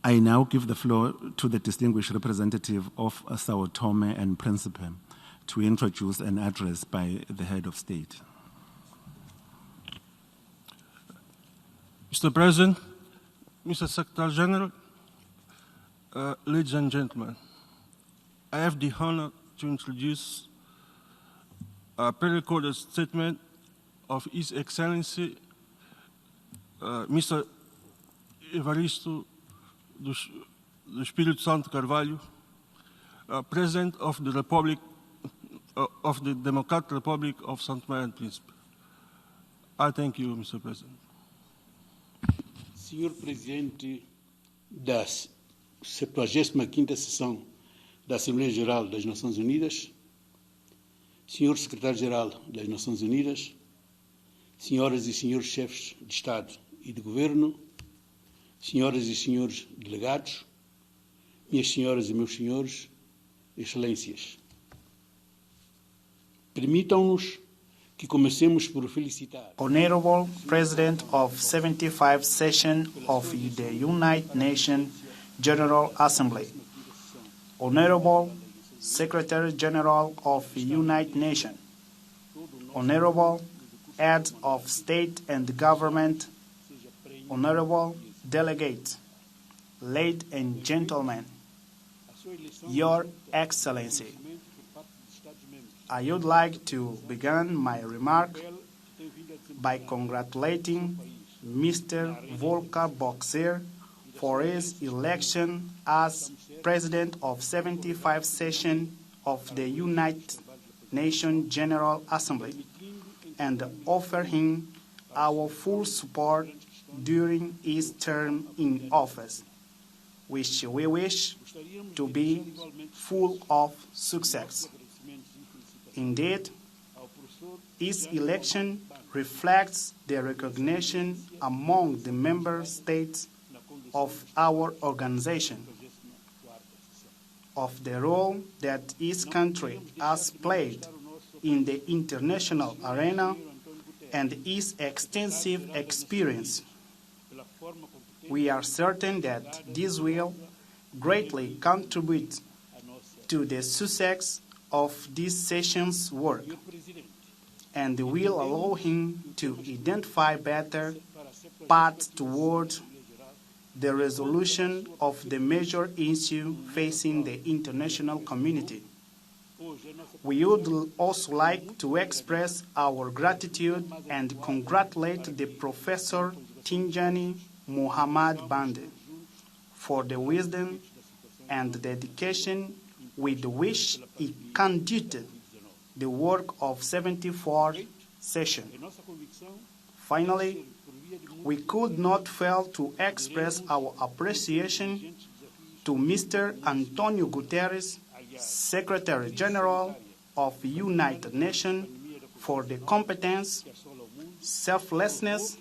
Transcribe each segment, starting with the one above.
I now give the floor to the distinguished representative of Sao Tome and Principe to introduce an address by the head of state. Mr. President, Mr. Secretary General, ladies and gentlemen, I have the honor to introduce a pre-recorded statement of His Excellency Mr. Evaristo do Espírito Santo Carvalho, President of the Republic of the Democratic Republic of Sao Tome and Principe. I thank you, Mr. President. Senhor Presidente da 75ª Sessão da Asamblea General das Nações Unidas, Senhor Secretário-Geral das Nações Unidas, Senhoras e Senhores Chefes de Estado e de Governo, Senhoras e Senhores Delegados, minhas Senhoras e meus Senhores, Excelências. Permitam-nos que comecemos por felicitar. Honorable President of 75th Session of the United Nations General Assembly, Honorable Secretary General of the United Nations, Honorable Heads of State and Government, Honorable Delegates, ladies and gentlemen, Your Excellency, I would like to begin my remark by congratulating Mr. Volker Boxer for his election as President of 75th Session of the United Nations General Assembly and offer him our full support during his term in office, which we wish to be full of success. Indeed, his election reflects the recognition among the member states of our organization of the role that his country has played in the international arena and his extensive experience. We are certain that this will greatly contribute to the success of this session's work and will allow him to identify better paths toward the resolution of the major issue facing the international community. We would also like to express our gratitude and congratulate the Professor Tinjani Muhammad Bande for the wisdom and dedication with which he conducted the work of 74th session. Finally, we could not fail to express our appreciation to Mr. Antonio Guterres, Secretary General of the United Nations, for the competence, selflessness,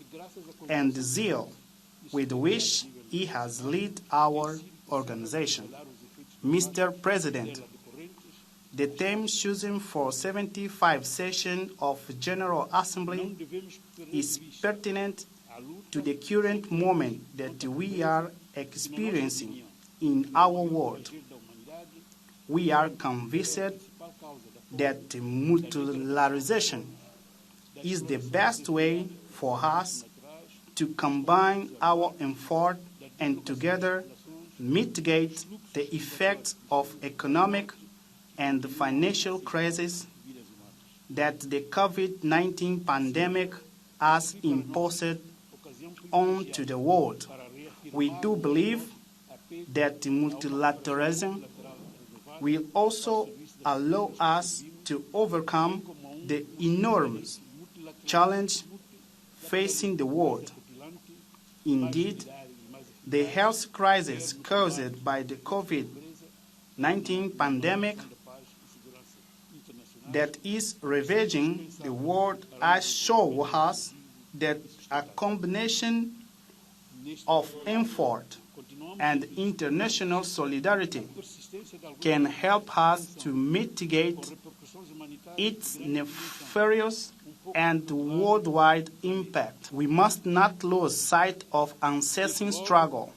and zeal with which he has led our organization. Mr. President, the theme chosen for 75th session of General Assembly is pertinent to the current moment that we are experiencing in our world. We are convinced that multilateralism is the best way for us to combine our effort and together mitigate the effects of economic and financial crisis that the COVID-19 pandemic has imposed onto the world. We do believe that multilateralism will also allow us to overcome the enormous challenge facing the world. Indeed, the health crisis caused by the COVID-19 pandemic that is ravaging the world has shown us that a combination of effort and international solidarity can help us to mitigate its nefarious and worldwide impact. We must not lose sight of unceasing struggle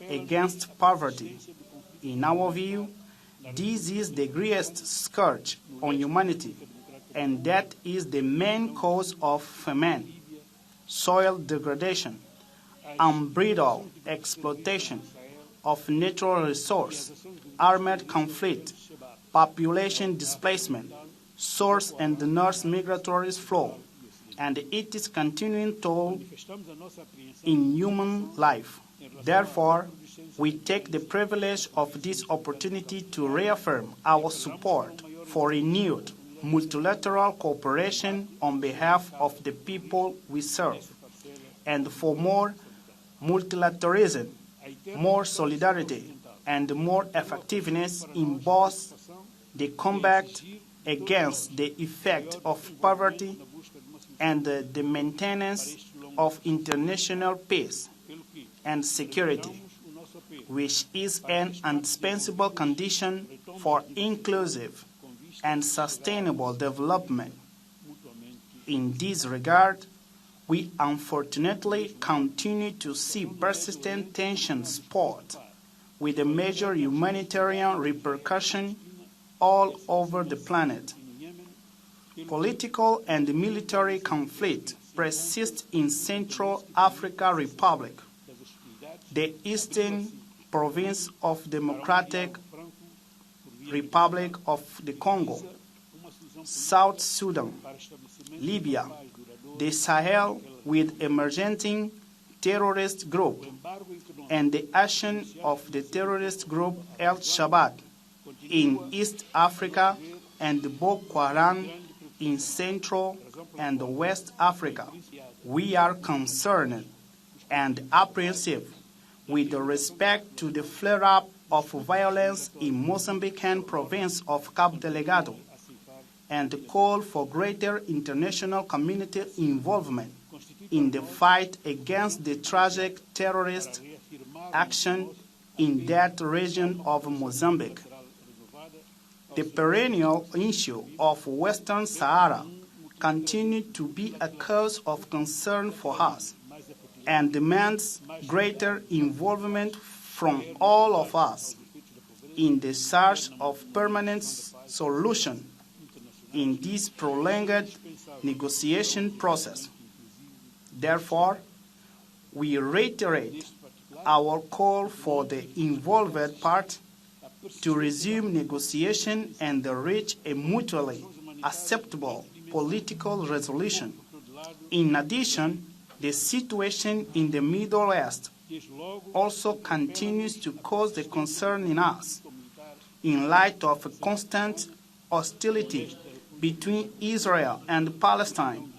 against poverty. In our view, this is the greatest scourge on humanity, and that is the main cause of famine, soil degradation, unbridled exploitation of natural resources, armed conflict, population displacement, source and nurse migratory flow, and its continuing toll in human life. Therefore, we take the privilege of this opportunity to reaffirm our support for renewed multilateral cooperation on behalf of the people we serve, and for more multilateralism, more solidarity, and more effectiveness in both the combat against the effect of poverty and the maintenance of international peace and security, which is an indispensable condition for inclusive and sustainable development. In this regard, we unfortunately continue to see persistent tensions spot with a major humanitarian repercussion all over the planet. Political and military conflict persists in Central African Republic, the eastern province of Democratic Republic of the Congo, South Sudan, Libya, the Sahel with emerging terrorist group, and the action of the terrorist group El-Shabaab in East Africa and Boko Haram in Central and West Africa. We are concerned and apprehensive with respect to the flare-up of violence in Mozambican province of Cabo Delgado, and call for greater international community involvement in the fight against the tragic terrorist action in that region of Mozambique. The perennial issue of Western Sahara continues to be a cause of concern for us and demands greater involvement from all of us in the search of permanent solution in this prolonged negotiation process. Therefore, we reiterate our call for the involved parties to resume negotiation and reach a mutually acceptable political resolution. In addition, the situation in the Middle East also continues to cause the concern in us, in light of constant hostility between Israel and Palestine,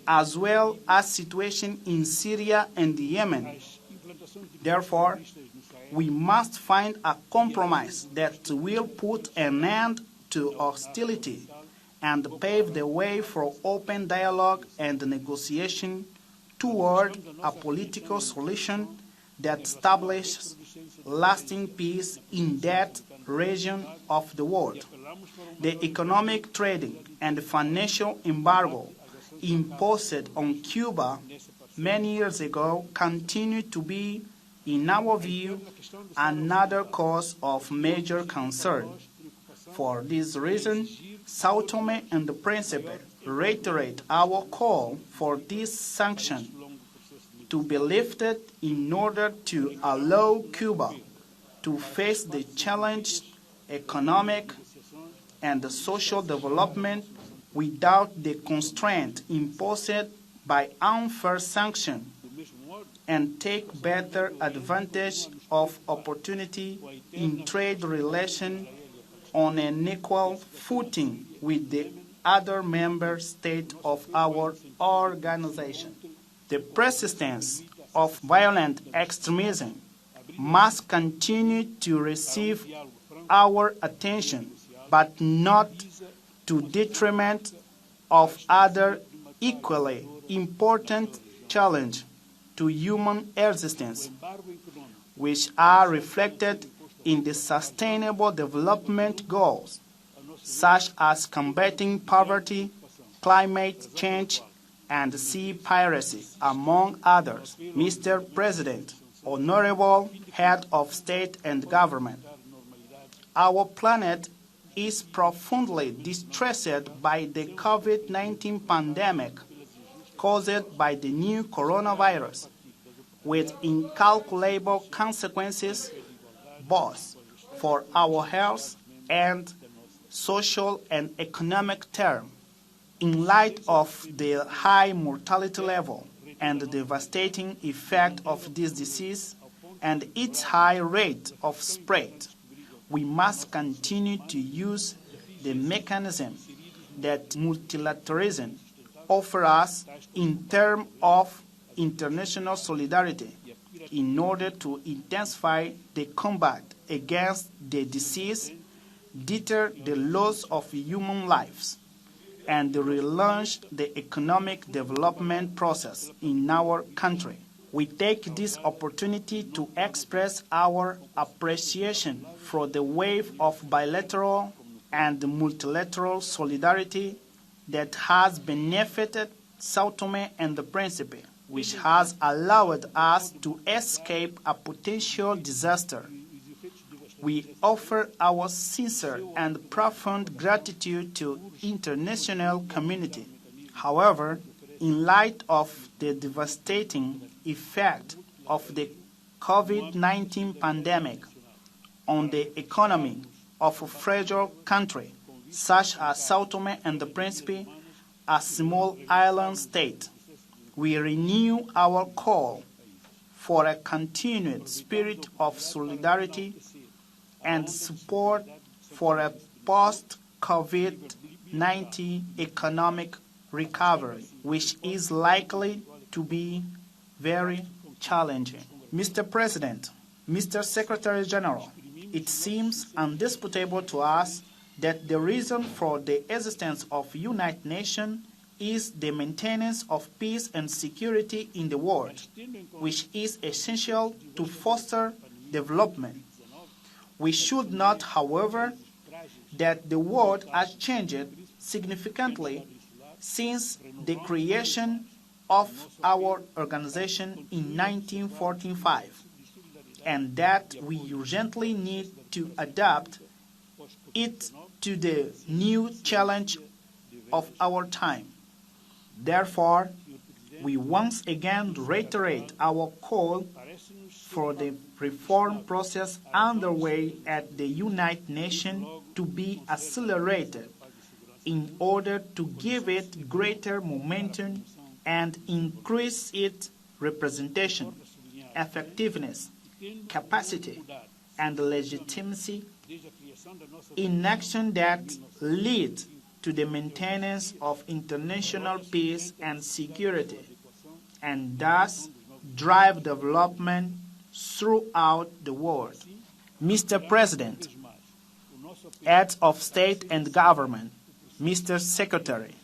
as well as situation in Syria and Yemen. Therefore, we must find a compromise that will put an end to hostility and pave the way for open dialogue and negotiation toward a political solution that establishes lasting peace in that region of the world. The economic, trading, and financial embargo imposed on Cuba many years ago continue to be, in our view, another cause of major concern. For this reason, Sao Tome and Principe reiterate our call for this sanction to be lifted in order to allow Cuba to face the challenge economic and social development without the constraint imposed by unfair sanctions, and take better advantage of opportunity in trade relations on an equal footing with the other member states of our organization. The persistence of violent extremism must continue to receive our attention, but not to detriment of other equally important challenges to human existence, which are reflected in the Sustainable Development Goals, such as combating poverty, climate change, and sea piracy, among others. Mr. President, honorable head of state and government. Our planet is profoundly distressed by the COVID-19 pandemic caused by the new coronavirus, with incalculable consequences both for our health and social and economic terms. In light of the high mortality level and the devastating effect of this disease and its high rate of spread, we must continue to use the mechanism that multilateralism offers us in terms of international solidarity in order to intensify the combat against the disease, deter the loss of human lives, and relaunch the economic development process in our country. We take this opportunity to express our appreciation for the wave of bilateral and multilateral solidarity that has benefited Sao Tome and Principe, which has allowed us to escape a potential disaster. We offer our sincere and profound gratitude to the international community. However, in light of the devastating effect of the COVID-19 pandemic on the economy of a fragile country such as Sao Tome and Principe, a small island state, we renew our call for a continued spirit of solidarity and support for a post-COVID-19 economic recovery, which is likely to be very challenging. Mr. President, Mr. Secretary General, it seems indisputable to us that the reason for the existence of United Nations is the maintenance of peace and security in the world, which is essential to foster development. We should note, however, that the world has changed significantly since the creation of our organization in 1945, and that we urgently need to adapt it to the new challenge of our time. Therefore, we once again reiterate our call for the reform process underway at the United Nations to be accelerated in order to give it greater momentum and increase its representation, effectiveness, capacity, and legitimacy in action that lead to the maintenance of international peace and security, and thus drive development throughout the world. Mr. President, heads of state and government, Mr. Secretary,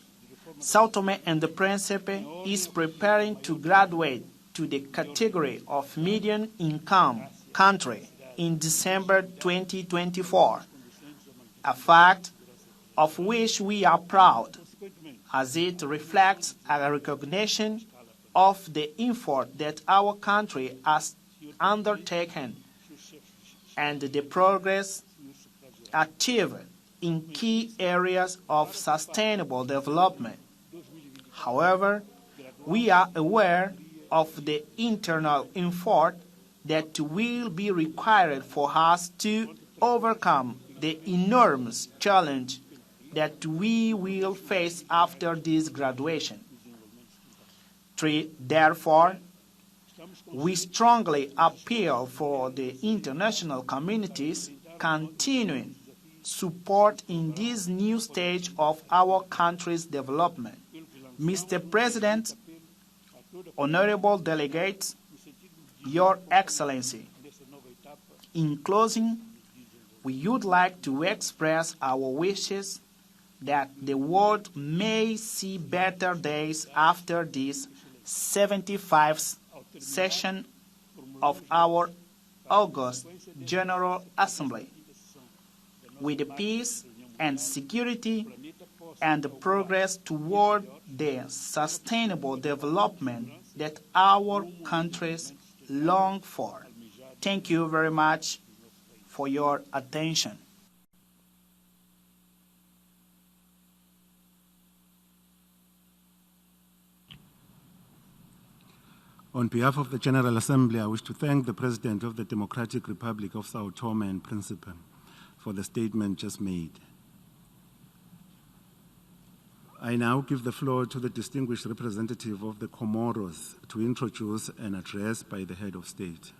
Sao Tome and Principe is preparing to graduate to the category of medium-income country in December 2024, a fact of which we are proud, as it reflects a recognition of the effort that our country has undertaken and the progress achieved in key areas of sustainable development. However, we are aware of the internal effort that will be required for us to overcome the enormous challenge that we will face after this graduation. 3. Therefore, we strongly appeal for the international community's continuing support in this new stage of our country's development. Mr. President, honorable delegates, Your Excellency, in closing, we would like to express our wishes that the world may see better days after this 75th session of our August General Assembly, with peace and security and progress toward the sustainable development that our countries long for. Thank you very much for your attention. On behalf of the General Assembly, I wish to thank the President of the Democratic Republic of Sao Tome and Principe for the statement just made. I now give the floor to the distinguished representative of the Comoros to introduce an address by the head of state.